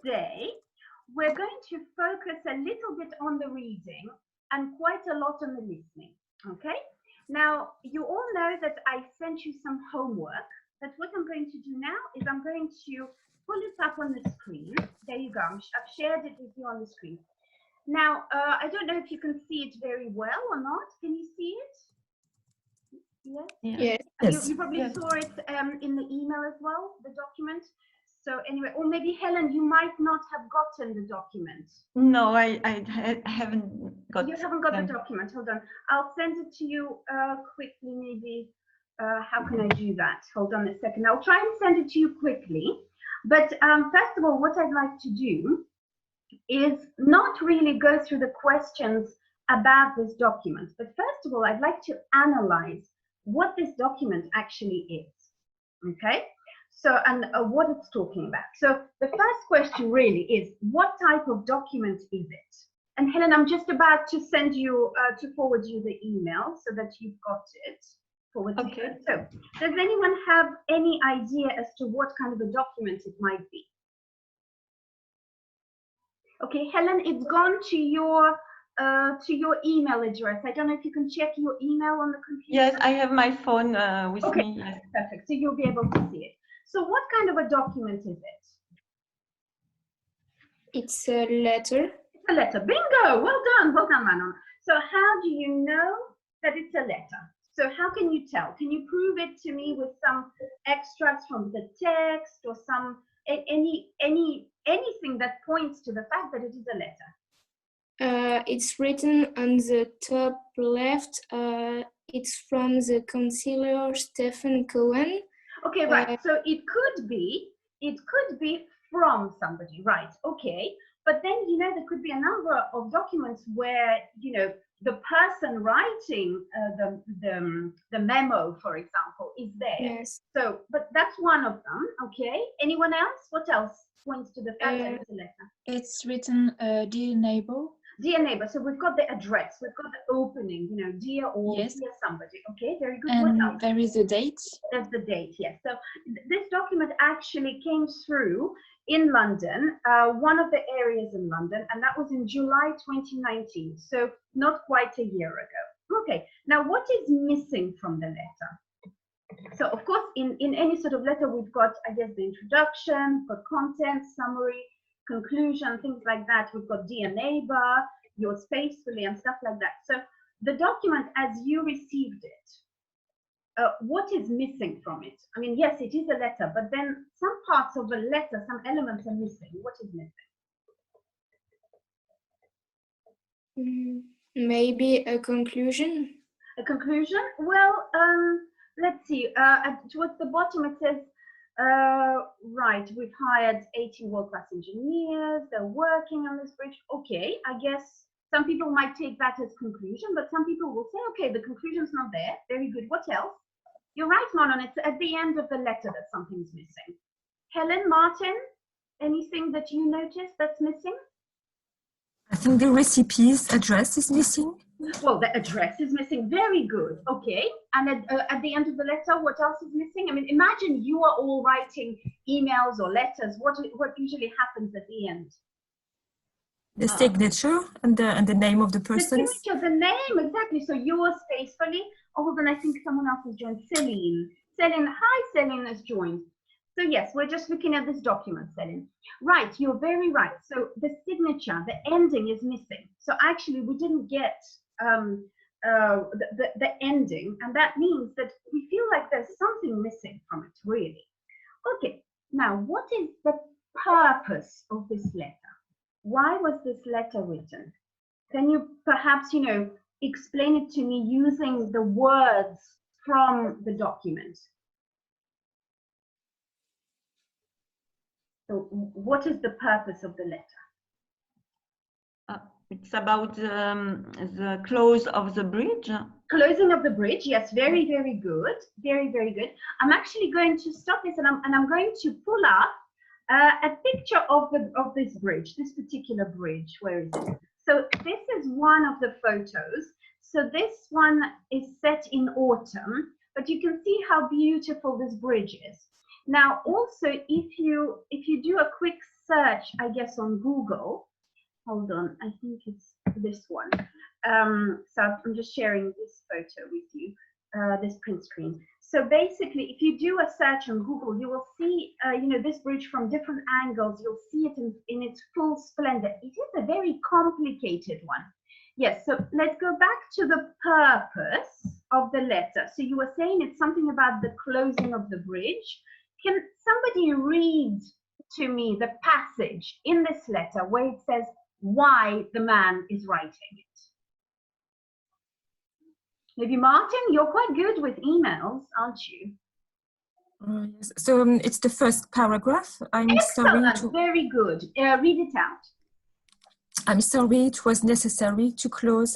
today we're going to focus a little bit on the reading and quite a lot on the listening. Okay? Now, you all know that I sent you some homework, but what I'm going to do now is I'm going to pull it up on the screen. There you go. I've shared it with you on the screen. Now, I don't know if you can see it very well or not. Can you see it? Yes? Yes. You probably saw it in the email as well, the document. So anyway, or maybe Helen, you might not have gotten the document. No, I haven't got. You haven't got the document. Hold on. I'll send it to you quickly. Maybe. How can I do that? Hold on a second. I'll try and send it to you quickly. But first of all, what I'd like to do is not really go through the questions about this document. But first of all, I'd like to analyze what this document actually is. Okay? So, and what it's talking about. So the first question really is, what type of document is it? And Helen, I'm just about to send you, to forward you the email so that you've got it. Okay. So does anyone have any idea as to what kind of a document it might be? Okay, Helen, it's gone to your email address. I don't know if you can check your email on the computer. Yes, I have my phone with me. Yes. Perfect. So you'll be able to see it. So what kind of a document is it? It's a letter. It's a letter. Bingo! Well done, Manon. So how do you know that it's a letter? So how can you tell? Can you prove it to me with some extracts from the text or some anything that points to the fact that it is a letter? It's written on the top left. It's from the counselor Stephen Cohen. Okay, right. So it could be from somebody, right? Okay, but then there could be a number of documents where the person writing the memo, for example, is there. Yes. So, but that's one of them. Okay. Anyone else? What else points to the fact that it's a letter? It's written, dear neighbor. Dear neighbor. So we've got the address, we've got the opening, dear or yes. Dear somebody. Okay, very good. And what else? there is a date. There's the date, yes. So this document actually came through in London, one of the areas in London, and that was in July 2019, so not quite a year ago. Okay, now what is missing from the letter? So of course, in any sort of letter, we've got, I guess, the introduction, we've got content, summary, conclusion, things like that. We've got dear neighbor, yours faithfully, and stuff like that. So the document as you received it, what is missing from it? I mean, yes, it is a letter, but then some parts of a letter, some elements are missing. What is missing? Maybe a conclusion. A conclusion? Well, let's see. Towards the bottom it says, right, we've hired 80 world-class engineers, they're working on this bridge. Okay, I guess some people might take that as conclusion, but some people will say, okay, the conclusion's not there. Very good. What else? You're right, Manon, it's at the end of the letter that something's missing. Helen, Martin, anything that you noticed that's missing? I think the recipe's address is missing. Well, the address is missing. Very good. Okay. And at the end of the letter, what else is missing? I mean, imagine you are all writing emails or letters. What usually happens at the end? The signature and the name of the person. The signature, the name, exactly. So yours faithfully. Oh, then I think someone else has joined. Celine. Celine, hi, Celine has joined. So yes, we're just looking at this document, Celine. Right, you're very right. So the signature, the ending is missing. So actually, we didn't get the ending, and that means that we feel like there's something missing from it, really. Okay, now what is the purpose of this letter? Why was this letter written? Can you perhaps, explain it to me using the words from the document? So what is the purpose of the letter? It's about the close of the bridge. Closing of the bridge, yes, very, very good. Very, very good. I'm actually going to stop this and I'm going to pull up a picture of this bridge, this particular bridge. Where is it? So this is one of the photos. So this one is set in autumn, but you can see how beautiful this bridge is. Now, also, if you do a quick search, I guess, on Google, hold on, I think it's this one. So I'm just sharing this photo with you, this print screen. So basically, if you do a search on Google, you will see, you know, this bridge from different angles. You'll see it in its full splendor. It is a very complicated one. Yes, so let's go back to the purpose of the letter. So you were saying it's something about the closing of the bridge. Can somebody read to me the passage in this letter where it says why the man is writing it? Maybe Martin, you're quite good with emails, aren't you? Yes. So it's the first paragraph. I'm Excellent, sorry. very good. Read it out. I'm sorry it was necessary to close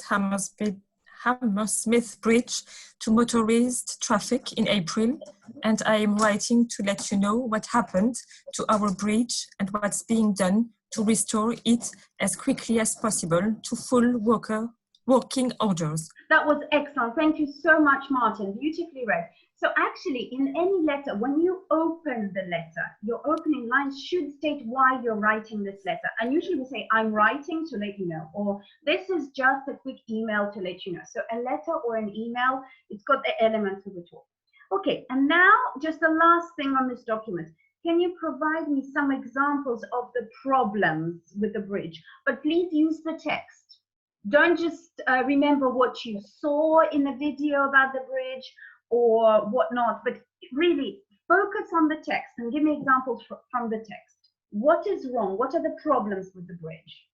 Hammersmith Bridge to motorized traffic in April, and I am writing to let you know what happened to our bridge and what's being done to restore it as quickly as possible to full working orders. That was excellent. Thank you so much, Martin. Beautifully read. So actually, in any letter, when you open the letter, your opening lines should state why you're writing this letter. And usually we say, I'm writing to let you know, or this is just a quick email to let you know. So a letter or an email, it's got the elements of it all. Okay, and now just the last thing on this document. Can you provide me some examples of the problems with the bridge? But please use the text. Don't just remember what you saw in the video about the bridge or whatnot, but really focus on the text and give me examples from the text. What is wrong? What are the problems with the bridge?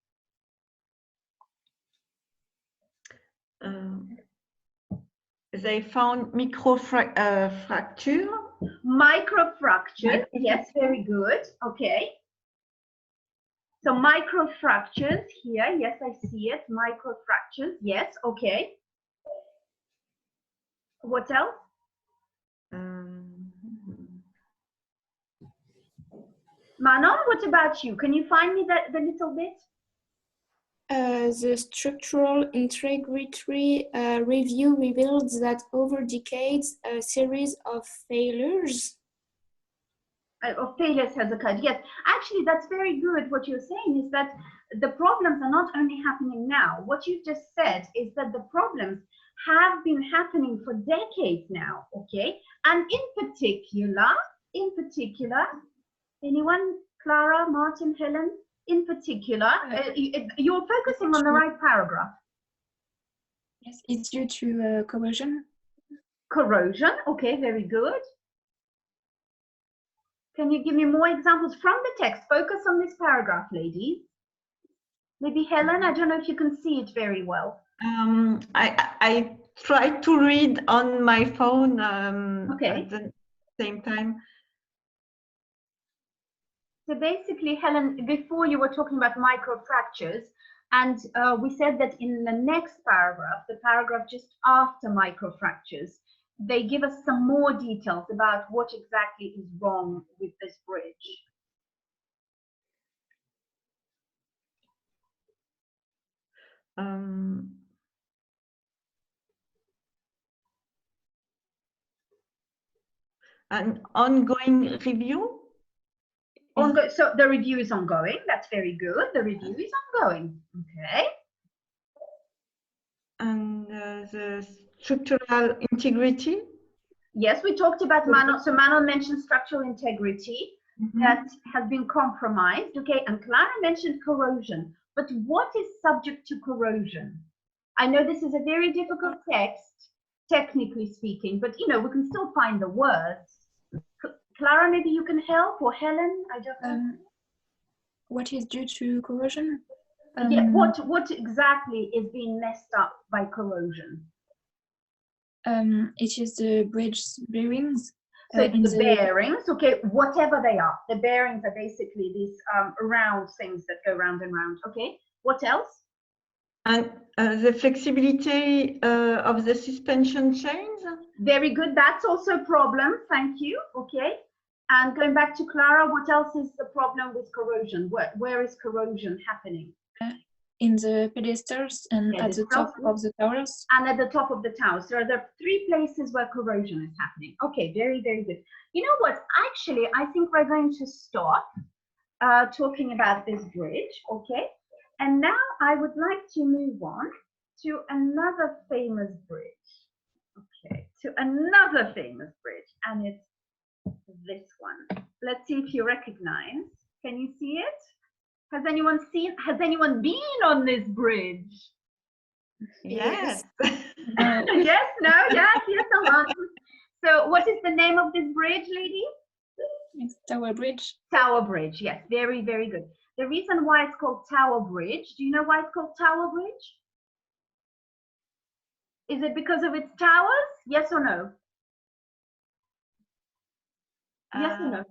They found microfracture. Microfractures, yes, very good. Okay. So microfractures here, yes, I see it. Microfractures, yes, okay. What else? Manon, what about you? Can you find me the little bit? The structural integrity review revealed that over decades, a series of failures has occurred. Yes, actually, that's very good. What you're saying is that the problems are not only happening now. What you've just said is that the problems have been happening for decades now, okay? And in particular, anyone, Clara, Martin, Helen, in particular, you're focusing on the right paragraph. Yes, it's due to corrosion. Corrosion, okay, very good. Can you give me more examples from the text? Focus on this paragraph, ladies. Maybe Helen, I don't know if you can see it very well. I tried to read on my phone okay. at the same time. So basically, Helen, before you were talking about microfractures, and we said that in the next paragraph, the paragraph just after microfractures, they give us some more details about what exactly is wrong with this bridge. An ongoing review? So the review is ongoing. That's very good. The review is ongoing. Okay. And the structural integrity? Yes, we talked about Manon. So Manon mentioned structural integrity that has been compromised. Okay, and Clara mentioned corrosion. But what is subject to corrosion? I know this is a very difficult text, technically speaking, but you know, we can still find the words. Clara, maybe you can help, or Helen, I don't know. What is due to corrosion? Yeah, what exactly is being messed up by corrosion? It is the bridge bearings. So it's the bearings, okay, whatever they are. The bearings are basically these round things that go round and round. Okay, what else? And the flexibility of the suspension chains? Very good, that's also a problem, thank you, okay. And going back to Clara, what else is the problem with corrosion? Where is corrosion happening? In the pedestals and at the top of the towers. And at the top of the towers. So there are 3 places where corrosion is happening. Okay, very, very good. You know what? Actually, I think we're going to stop talking about this bridge, okay? And now I would like to move on to another famous bridge. Okay, to another famous bridge, and it's this one. Let's see if you recognize. Can you see it? Has anyone been on this bridge? Yes. Yes, no, yes, someone. So what is the name of this bridge, lady? It's Tower Bridge. Tower Bridge, yes, very, very good. The reason why it's called Tower Bridge, do you know why it's called Tower Bridge? Is it because of its towers? Yes or no? Yes or no?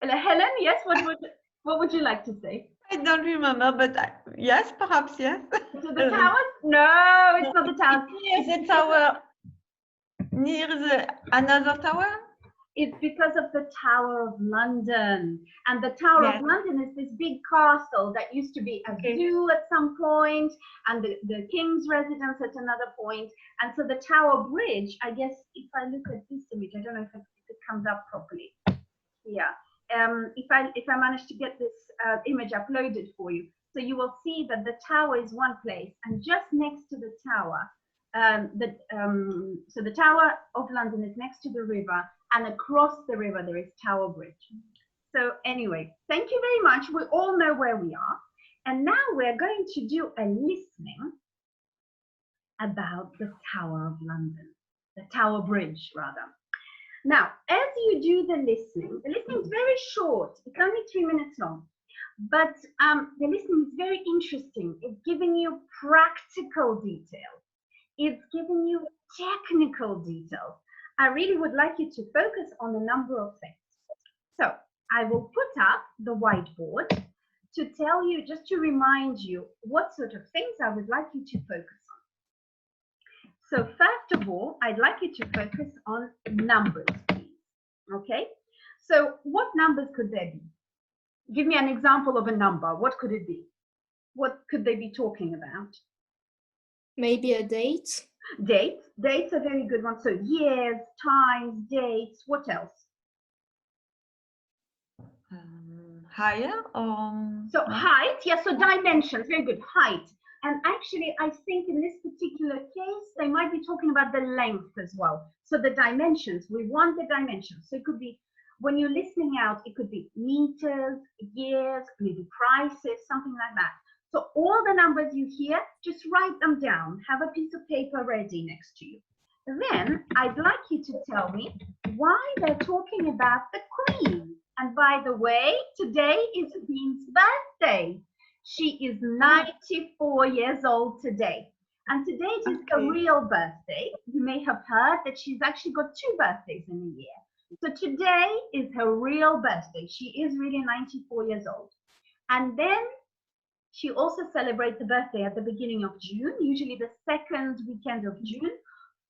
Helen, yes, what would you like to say? I don't remember, but yes, perhaps yes. So the towers? No, it's not the towers. Near the tower, near another tower? It's because of the Tower of London. And the Tower of London is this big castle that used to be a zoo at some point, and the King's residence at another point. And so the Tower Bridge, I guess, if I look at this image, I don't know if it comes up properly. Yeah. If I manage to get this image uploaded for you, so you will see that the tower is one place, and just next to the tower, so the Tower of London is next to the river, and across the river there is Tower Bridge. So anyway, thank you very much. We all know where we are, and now we're going to do a listening about the Tower of London, the Tower Bridge rather. Now, as you do the listening is very short. It's only 3 minutes long, but the listening is very interesting. It's giving you practical details. It's giving you technical details. I really would like you to focus on a number of things. So I will put up the whiteboard to tell you, just to remind you what sort of things I would like you to focus on. So first of all, I'd like you to focus on numbers, please. Okay? So what numbers could there be? Give me an example of a number. What could it be? What could they be talking about? Maybe a date. Dates. Dates are very good ones. So years, times, dates. What else? Higher or? So height. Yes. So dimensions. Very good. Height. And actually, I think in this particular case, they might be talking about the length as well. So the dimensions. We want the dimensions. So it could be, when you're listening out, it could be meters, years, maybe prices, something like that. So all the numbers you hear, just write them down. Have a piece of paper ready next to you. Then I'd like you to tell me why they're talking about the Queen. And by the way, today is the Queen's birthday. She is 94 years old today. And today it is a real birthday. You may have heard that she's actually got 2 birthdays in a year. So today is her real birthday. She is really 94 years old. And then she also celebrates the birthday at the beginning of June, usually the 2nd weekend of June,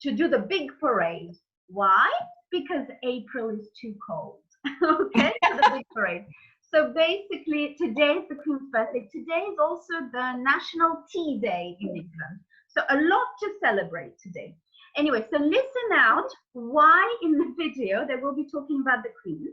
to do the big parade. Why? Because April is too cold. Okay, so the big parade. So basically, today is the Queen's birthday. Today is also the National Tea Day in England. So a lot to celebrate today. Anyway, so listen out why in the video they will be talking about the Queen.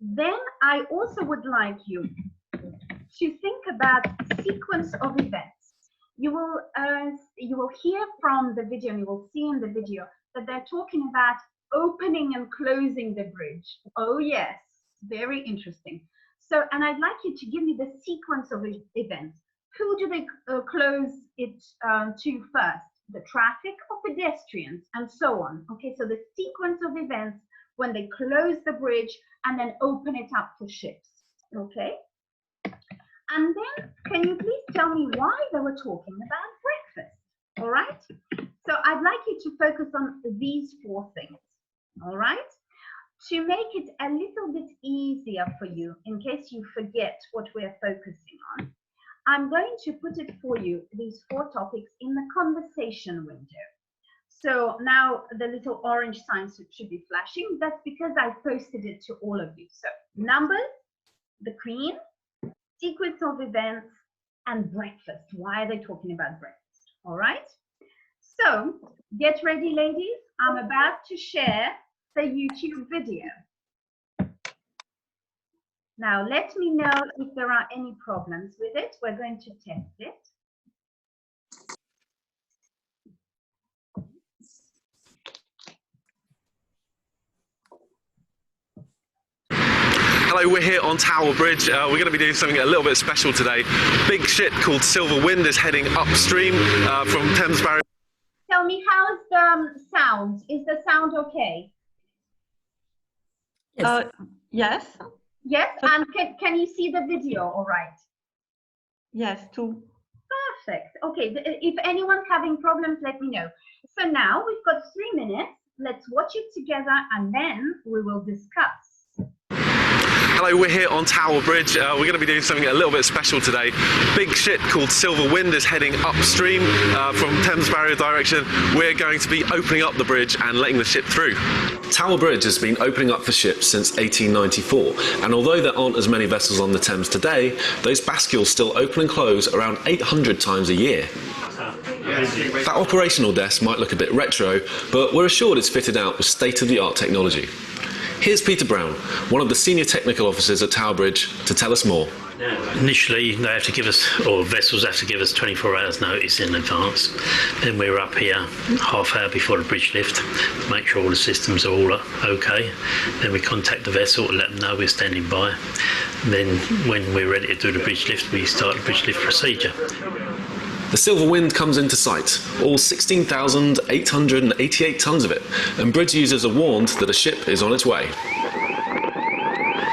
Then I also would like you to think about sequence of events. You will hear from the video, and you will see in the video that they're talking about opening and closing the bridge. Oh yes, very interesting. So, and I'd like you to give me the sequence of events. Who do they close it to first? The traffic or pedestrians, and so on. Okay, so the sequence of events when they close the bridge and then open it up for ships. Okay. And then, can you please tell me why they were talking about breakfast? All right. So I'd like you to focus on these 4 things. All right. To make it a little bit easier for you, in case you forget what we're focusing on, I'm going to put it for you, these 4 topics, in the conversation window. So now the little orange sign should be flashing. That's because I posted it to all of you. So numbers, the Queen, sequence of events, and breakfast. Why are they talking about breakfast? All right. So get ready, ladies. I'm about to share the YouTube video. Now, let me know if there are any problems with it. We're going to test it. Hello, we're here on Tower Bridge. We're going to be doing something a little bit special today. Big ship called Silver Wind is heading upstream from Thames Barrier. Tell me, how's the sound? Is the sound okay? Yes. Yes. Yes, and can you see the video all right? Yes, too. Perfect. Okay, if anyone's having problems, let me know. So now we've got 3 minutes. Let's watch it together and then we will discuss. Hello, we're here on Tower Bridge. We're going to be doing something a little bit special today. Big ship called Silver Wind is heading upstream from Thames Barrier direction. We're going to be opening up the bridge and letting the ship through. Tower Bridge has been opening up for ships since 1894, and although there aren't as many vessels on the Thames today, those bascules still open and close around 800 times a year. That operational desk might look a bit retro, but we're assured it's fitted out with state-of-the-art technology. Here's Peter Brown, one of the senior technical officers at Tower Bridge, to tell us more. Initially, they have to give us, or vessels have to give us 24 hours notice in advance. Then we're up here half hour before the bridge lift to make sure all the systems are all okay. Then we contact the vessel to let them know we're standing by. Then when we're ready to do the bridge lift, we start the bridge lift procedure. The Silver Wind comes into sight, all 16,888 tonnes of it, and bridge users are warned that a ship is on its way.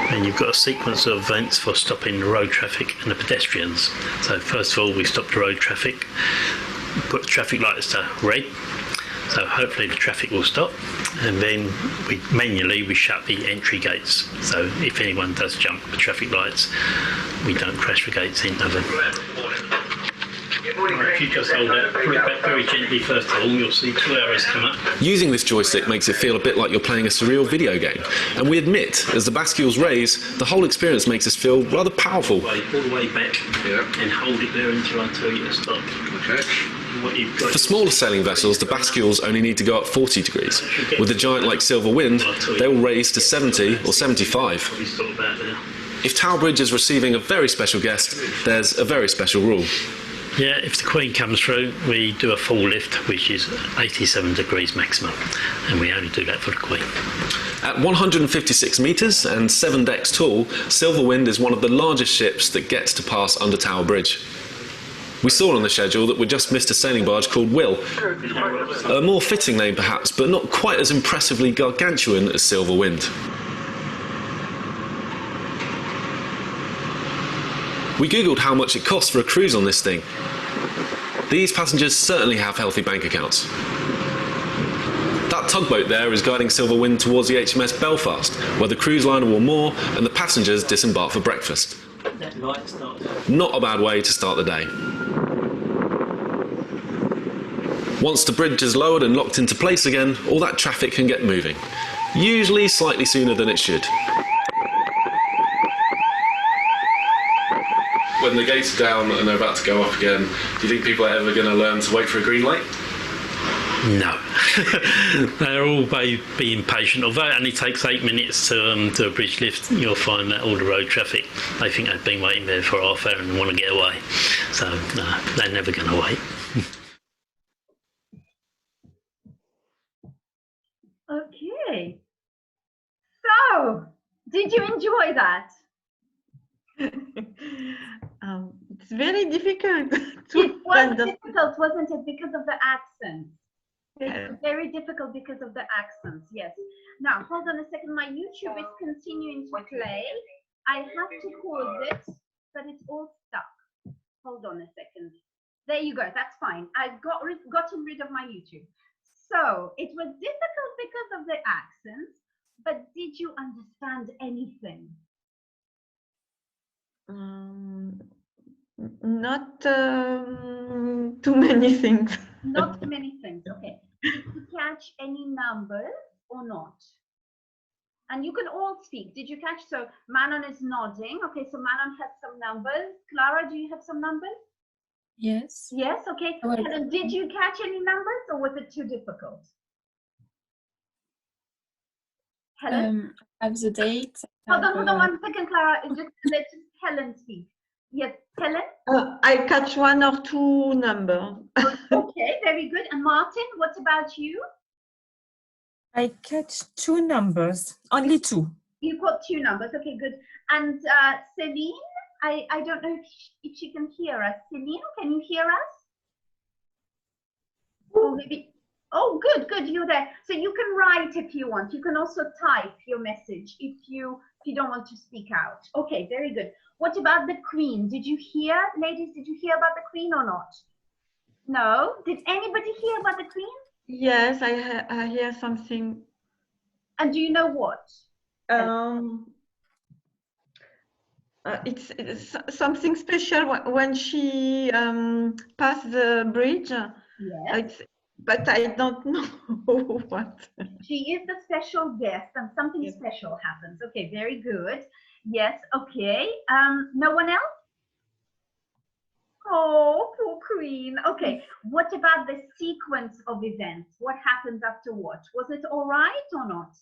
And you've got a sequence of events for stopping the road traffic and the pedestrians. So first of all, we stop the road traffic, put the traffic lights to red, so hopefully the traffic will stop, and then we manually shut the entry gates. So if anyone does jump the traffic lights, we don't crash the gates into them. If you just hold that, pull it back very gently first of all, you'll see 2 arrows come up. Using this joystick makes it feel a bit like you're playing a surreal video game, and we admit, as the bascules raise, the whole experience makes us feel rather powerful. All the way back, and hold it there until I tell you to stop. Okay. For smaller sailing vessels, the bascules only need to go up 40 degrees. With a giant like Silver Wind, they will raise to 70 or 75. If Tower Bridge is receiving a very special guest, there's a very special rule. Yeah, if the Queen comes through, we do a full lift, which is 87 degrees maximum, and we only do that for the Queen. At 156 metres and 7 decks tall, Silver Wind is one of the largest ships that gets to pass under Tower Bridge. We saw on the schedule that we just missed a sailing barge called Will, a more fitting name perhaps, but not quite as impressively gargantuan as Silver Wind. We googled how much it costs for a cruise on this thing. These passengers certainly have healthy bank accounts. That tugboat there is guiding Silver Wind towards the HMS Belfast, where the cruise liner will moor and the passengers disembark for breakfast. Not a bad way to start the day. Once the bridge is lowered and locked into place again, all that traffic can get moving, usually slightly sooner than it should. When the gates are down and they're about to go up again, do you think people are ever going to learn to wait for a green light? No. They're all being patient. Although it only takes 8 minutes to do a bridge lift, you'll find that all the road traffic, they think they've been waiting there for half hour and want to get away. So, no, they're never going to wait. Okay. So, did you enjoy that? It's very difficult. It was difficult, wasn't it, because of the accents? Yeah. It's very difficult because of the accents, yes. Now, hold on a second. My YouTube is continuing to play. I have to pause it, but it's all stuck. Hold on a second. There you go. That's fine. I've gotten rid of my YouTube. So, it was difficult because of the accents, but did you understand anything? Not too many things. Not too many things, okay. Did you catch any numbers or not? And you can all speak. Did you catch? So Manon is nodding. Okay, so Manon has some numbers. Clara, do you have some numbers? Yes. Yes, okay. Helen, did you catch any numbers or was it too difficult? Helen? have the date. Hold on 1 second, Clara. Just let Helen speak. Yes, Helen? I catch one or two numbers. Okay, very good. And Martin, what about you? I catch two numbers, only two. You got two numbers. Okay, good. And Celine, I don't know if she can hear us. Celine, can you hear us? Or maybe. Oh, good. You're there. So you can write if you want. You can also type your message if you don't want to speak out. Okay, very good. What about the Queen? Did you hear, ladies? Did you hear about the Queen or not? No. Did anybody hear about the Queen? Yes, I hear something. And do you know what? It's something special when she passed the bridge. Yes. But I don't know what. She is the special guest and something special happens. Okay, very good. Yes, okay. No one else? Oh, poor Queen. Okay, what about the sequence of events? What happens after what? Was it all right or not?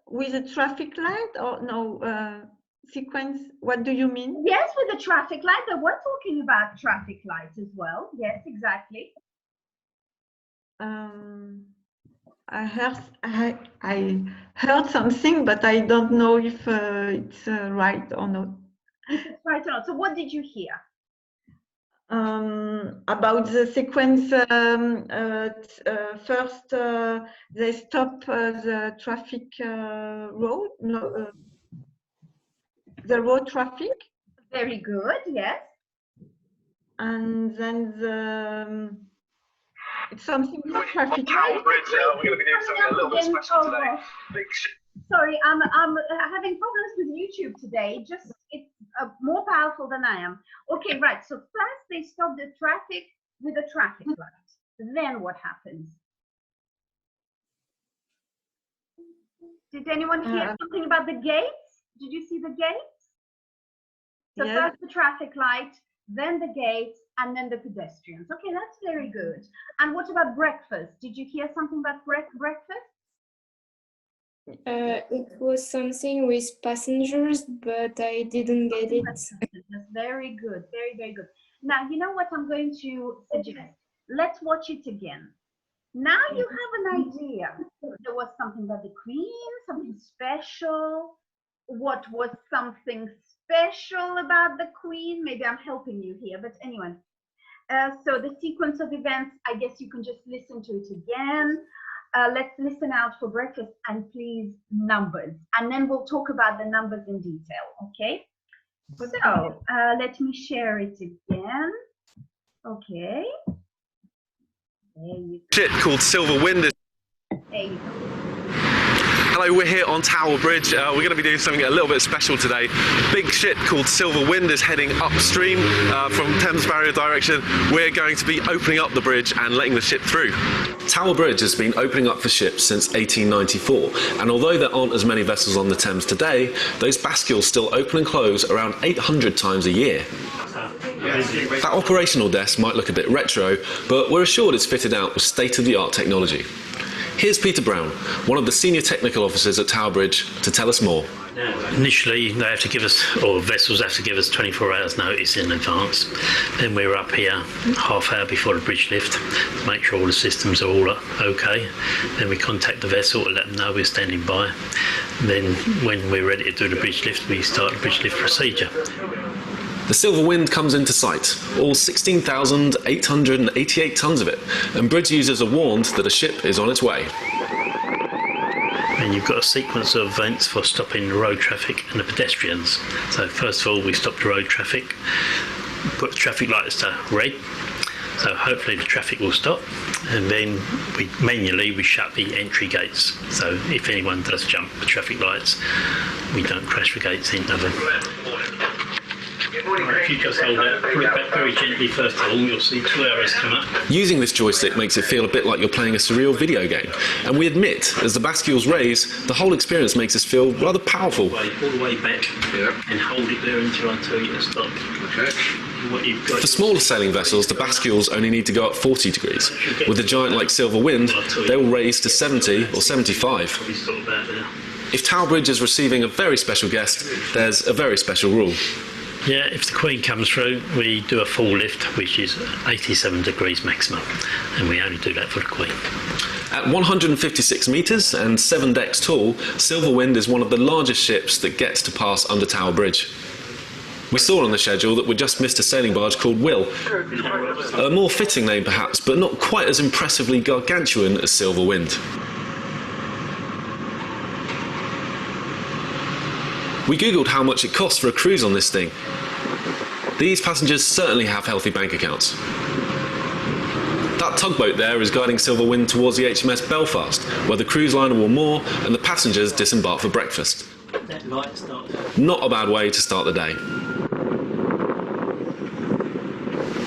With a traffic light or no? Sequence, what do you mean? Yes, with the traffic light. They were talking about traffic lights as well. Yes, exactly. I heard something, but I don't know if it's right or not. If it's right or not. So what did you hear? About the sequence, first they stop the traffic road, the road traffic. Very good, yes. And then it's something with traffic. Tower Bridge, we're going to be doing something a little bit special today. Sorry, I'm having problems with YouTube today. Just it's more powerful than I am. Okay, right. So first they stop the traffic with a traffic light. Then what happens? Did anyone hear something about the gates? Did you see the gates? So first the traffic light, then the gates, and then the pedestrians. Okay, that's very good. And what about breakfast? Did you hear something about breakfast? It was something with passengers, but I didn't get it. That's very good, very good. Now, you know what I'm going to suggest? Let's watch it again. Now you have an idea. There was something about the Queen, something special. What was something special about the Queen? Maybe I'm helping you here, but anyway. So the sequence of events, I guess you can just listen to it again. Let's listen out for breakfast and please numbers. And then we'll talk about the numbers in detail, okay? So let me share it again. Okay. There you go. Ship called Silver Wind. There you go. Hello, we're here on Tower Bridge. We're going to be doing something a little bit special today. Big ship called Silver Wind is heading upstream from Thames Barrier direction. We're going to be opening up the bridge and letting the ship through. Tower Bridge has been opening up for ships since 1894, and although there aren't as many vessels on the Thames today, those bascules still open and close around 800 times a year. That operational desk might look a bit retro, but we're assured it's fitted out with state-of-the-art technology. Here's Peter Brown, one of the senior technical officers at Tower Bridge, to tell us more. Initially, they have to give us, or vessels have to give us 24 hours notice in advance. Then we're up here half hour before the bridge lift to make sure all the systems are all okay. Then we contact the vessel to let them know we're standing by. Then when we're ready to do the bridge lift, we start the bridge lift procedure. The Silver Wind comes into sight, all 16,888 tons of it, and bridge users are warned that a ship is on its way. And you've got a sequence of events for stopping the road traffic and the pedestrians. So first of all, we stop the road traffic, put the traffic lights to red, so hopefully the traffic will stop, and then we manually shut the entry gates. So if anyone does jump the traffic lights, we don't crash the gates into them. If you just hold that, pull it back very gently first of all, you'll see 2 arrows come up. Using this joystick makes it feel a bit like you're playing a surreal video game. And we admit, as the bascules raise, the whole experience makes us feel rather powerful. All the way back and hold it there until I tell you to stop. Okay. What you've got For smaller sailing vessels, the bascules only need to go up 40 degrees. With a giant like Silver Wind, they will raise to 70 or 75. probably stop about there. If Tower Bridge is receiving a very special guest, there's a very special rule. Yeah, if the Queen comes through, we do a full lift, which is 87 degrees maximum, and we only do that for the Queen. At 156 metres and 7 decks tall, Silver Wind is one of the largest ships that gets to pass under Tower Bridge. We saw on the schedule that we just missed a sailing barge called Will. A more fitting name perhaps, but not quite as impressively gargantuan as Silver Wind. We googled how much it costs for a cruise on this thing. These passengers certainly have healthy bank accounts. That tugboat there is guiding Silver Wind towards the HMS Belfast, where the cruise liner will moor and the passengers disembark for breakfast. That light starts. Not a bad way to start the day.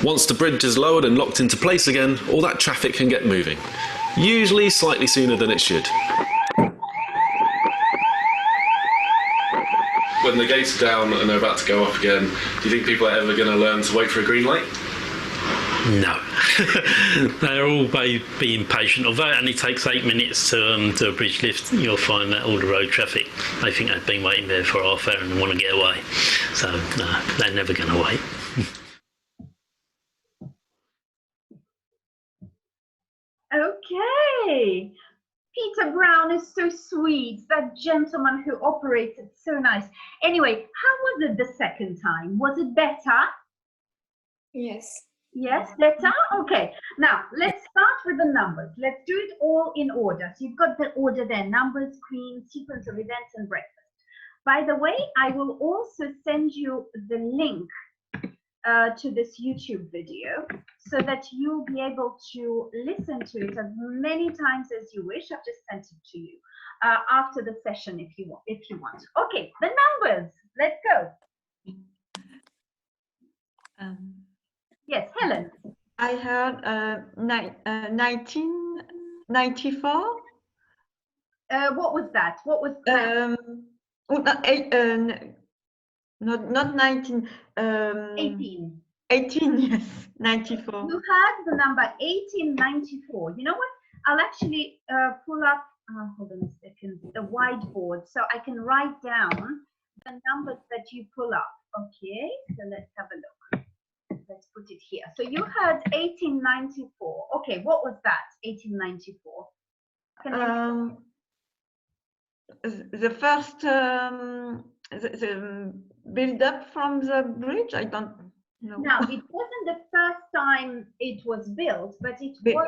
Once the bridge is lowered and locked into place again, all that traffic can get moving. Usually slightly sooner than it should. When the gates are down and they're about to go up again, do you think people are ever going to learn to wait for a green light? No. They're all being patient. Although it only takes 8 minutes to do a bridge lift, you'll find that all the road traffic, they think they've been waiting there for half an hour and want to get away. So, no, they're never going to wait. Okay. Peter Brown is so sweet. That gentleman who operates it, so nice. Anyway, how was it the second time? Was it better? Yes. Yes, better? Okay. Now, let's start with the numbers. Let's do it all in order. So you've got the order there, numbers, Queen, sequence of events, and breakfast. By the way, I will also send you the link to this YouTube video so that you'll be able to listen to it as many times as you wish. I've just sent it to you after the session if you want. Okay, the numbers. Let's go. Yes, Helen. I heard 1994. What was that? What was that? Not 19. 18. 18, yes, 94. You heard the number 1894. You know what? I'll actually pull up, hold on a second, the whiteboard so I can write down the numbers that you pull up. Okay, so let's have a look. Let's put it here. So you heard 1894. Okay, what was that? 1894. The first the build up from the bridge. I don't know. Now it wasn't the first time it was built, but it was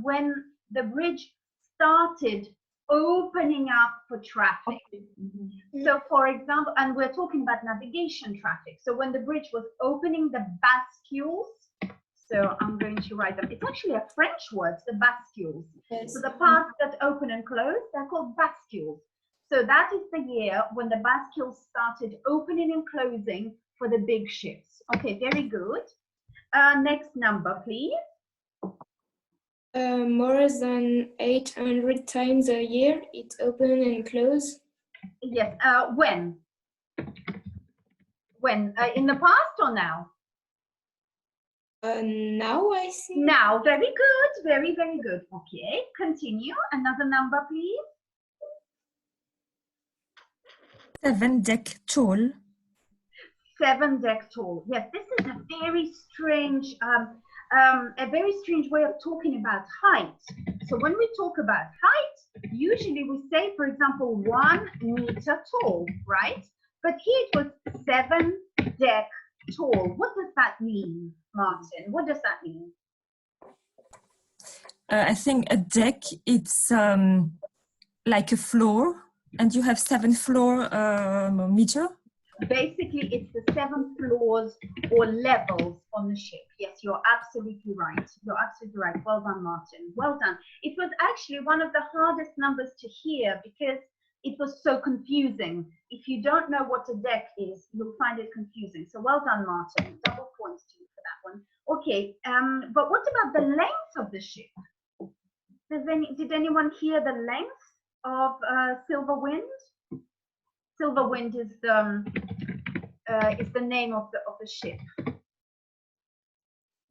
when the bridge started opening up for traffic. Okay. So for example, and we're talking about navigation traffic. So when the bridge was opening the bascules, so I'm going to write them. It's actually a French word, the bascules. Yes. So the parts that open and close, they're called bascules. So that is the year when the bascules started opening and closing for the big ships. Okay, very good. Next number, please. More than 800 times a year, it open and close. Yes. When? When? In the past or now? Now I think. Now. Very good. Very, very good. Okay. Continue. Another number, please. 7 deck tall. 7 deck tall. Yes, this is a very strange way of talking about height. So when we talk about height, usually we say, for example, 1 meter tall, right? But here it was 7 deck tall. What does that mean, Martin? What does that mean? I think a deck, it's like a floor, and you have 7 floor meter. Basically, it's the 7 floors or levels on the ship. Yes, you're absolutely right. You're absolutely right. Well done, Martin. Well done. It was actually one of the hardest numbers to hear because it was so confusing. If you don't know what a deck is, you'll find it confusing. So well done, Martin. Double points to you for that one. Okay, but what about the length of the ship? Did anyone hear the length of Silver Wind? Silver Wind is the name of the ship.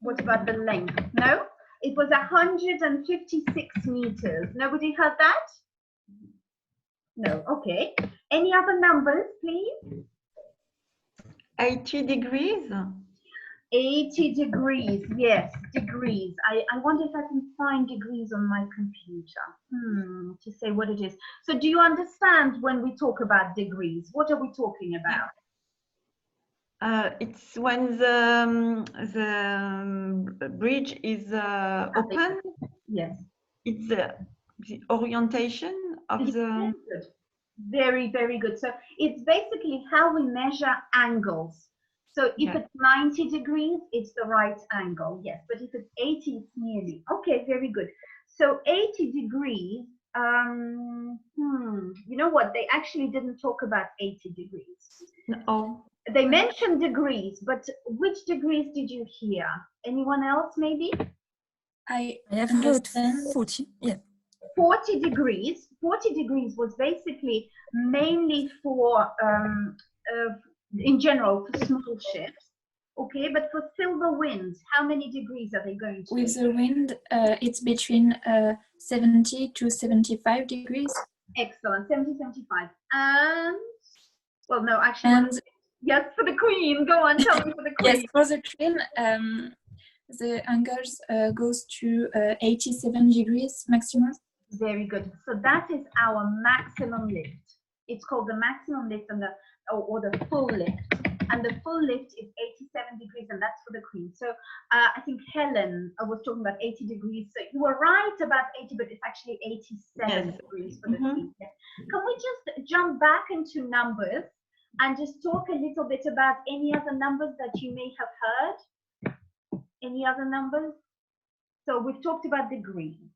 What about the length? No? It was 156 meters. Nobody heard that? No, okay. Any other numbers, please? 80 degrees. 80 degrees, yes, degrees. I wonder if I can find degrees on my computer to say what it is. So do you understand when we talk about degrees? What are we talking about? It's when the bridge is open. Yes. It's the orientation of the... Very, very good. So it's basically how we measure angles. So if it's 90 degrees, it's the right angle, yes. But if it's 80, it's nearly. Okay, very good. So 80 degrees, you know what? They actually didn't talk about 80 degrees. No. They mentioned degrees, but which degrees did you hear? Anyone else, maybe? I have heard 40, yeah. 40 degrees. 40 degrees was basically mainly for, in general, for small ships. Okay, but for Silver Wind, how many degrees are they going to? With the wind, it's between 70 to 75 degrees. Excellent, 70, 75. And, well, no, actually, And yes, for the Queen. Go on, tell me for the Queen. yes, for the Queen, the angles goes to 87 degrees maximum. Very good. So that is our maximum lift. It's called the maximum lift and or the full lift. And the full lift is 87 degrees, and that's for the Queen. So I think Helen was talking about 80 degrees. So you were right about 80, but it's actually 87 degrees for the Queen. Can we just jump back into numbers and just talk a little bit about any other numbers that you may have heard? Any other numbers? So we've talked about degrees.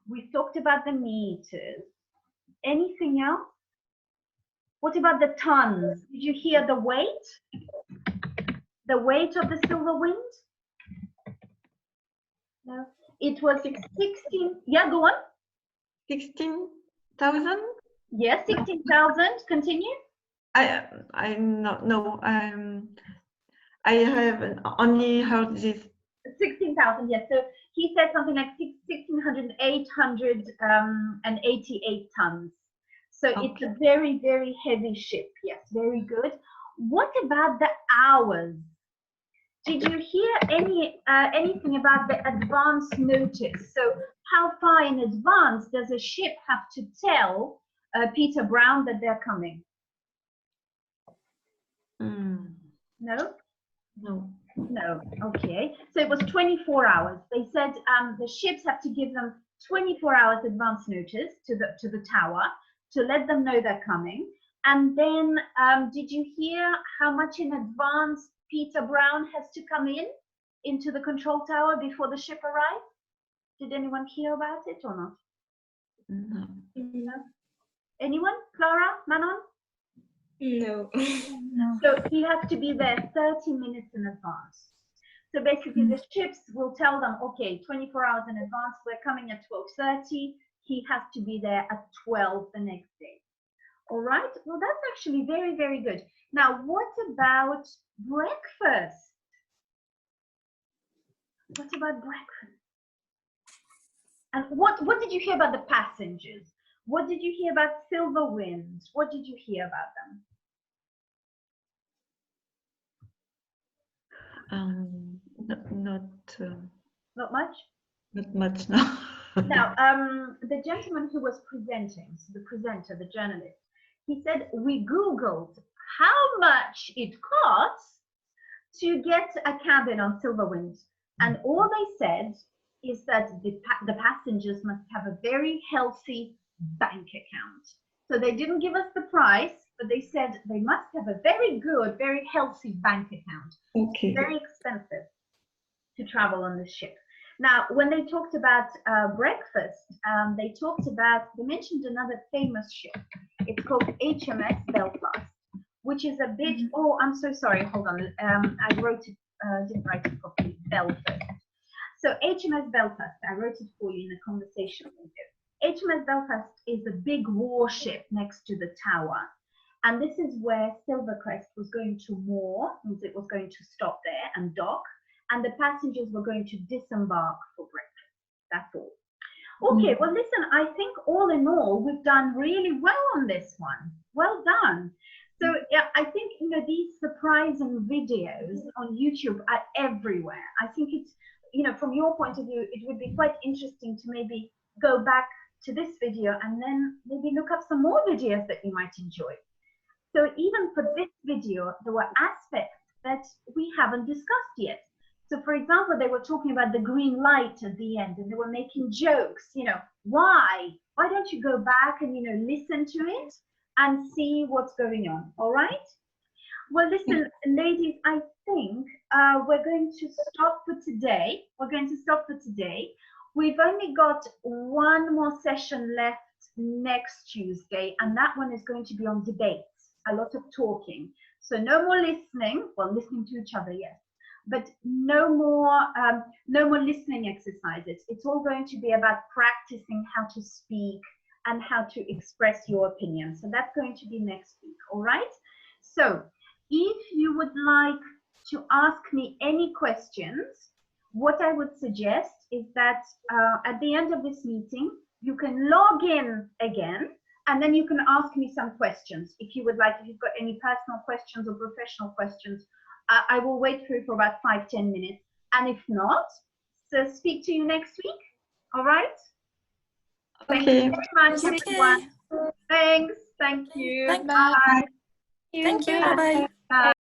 We've talked about the meters. Anything else? What about the tons? Did you hear the weight? The weight of the Silver Wind? No. It was 16. Yeah, go on. 16,000? Yes, 16,000. Continue. I no. I have only heard this. 16,000. Yes. So he said something like 1,600, 888 tons. So it's a very, very heavy ship. Yes, very good. What about the hours? Did you hear anything about the advance notice? So how far in advance does a ship have to tell Peter Brown that they're coming? No? No. No. Okay. So it was 24 hours. They said the ships have to give them 24 hours advance notice to the tower to let them know they're coming. And then did you hear how much in advance Peter Brown has to come into the control tower before the ship arrives? Did anyone hear about it or not? No. No? Anyone? Clara? Manon? No. No. So he has to be there 30 minutes in advance. So basically the ships will tell them, okay, 24 hours in advance, we're coming at 12:30. He has to be there at 12 the next day. All right, well, that's actually very, very good. Now, what about breakfast? What about breakfast? And what did you hear about the passengers? What did you hear about Silver Wind? What did you hear about them? Not much? Not much, no. Now, the gentleman who was presenting, so the presenter, the journalist, he said, we Googled how much it costs to get a cabin on Silver Wind. And all they said is that the passengers must have a very healthy bank account. So they didn't give us the price, but they said they must have a very good, very healthy bank account. Okay. Very expensive to travel on the ship. Now, when they talked about breakfast, they mentioned another famous ship. It's called HMS Belfast, which is a bit, oh, I'm so sorry, hold on. I wrote it, didn't write it properly, Belfast. So HMS Belfast, I wrote it for you in the conversation window. HMS Belfast is a big warship next to the tower. And this is where Silvercrest was going to moor, means it was going to stop there and dock, and the passengers were going to disembark for breakfast. That's all. Okay, well, listen, I think all in all, we've done really well on this one. Well done. So yeah, I think, you know, these surprising videos on YouTube are everywhere. I think it's, you know, from your point of view, it would be quite interesting to maybe go back to this video and then maybe look up some more videos that you might enjoy. So even for this video, there were aspects that we haven't discussed yet. So for example, they were talking about the green light at the end and they were making jokes, you know, why? Why don't you go back and, you know, listen to it and see what's going on, all right? Well, listen, ladies, I think we're going to stop for today. We've only got one more session left next Tuesday, and that one is going to be on debates, a lot of talking. So no more listening, well, listening to each other, yes, but no more listening exercises. It's all going to be about practicing how to speak and how to express your opinion. So that's going to be next week, all right? So if you would like to ask me any questions, what I would suggest is that at the end of this meeting, you can log in again, and then you can ask me some questions. If you would like, if you've got any personal questions or professional questions, I will wait for you for about 5-10 minutes. And if not, so speak to you next week. All right? Okay. Thank you very much, everyone. Thanks. Thank you. Thank you. Bye. Thank you. Bye-bye. Bye.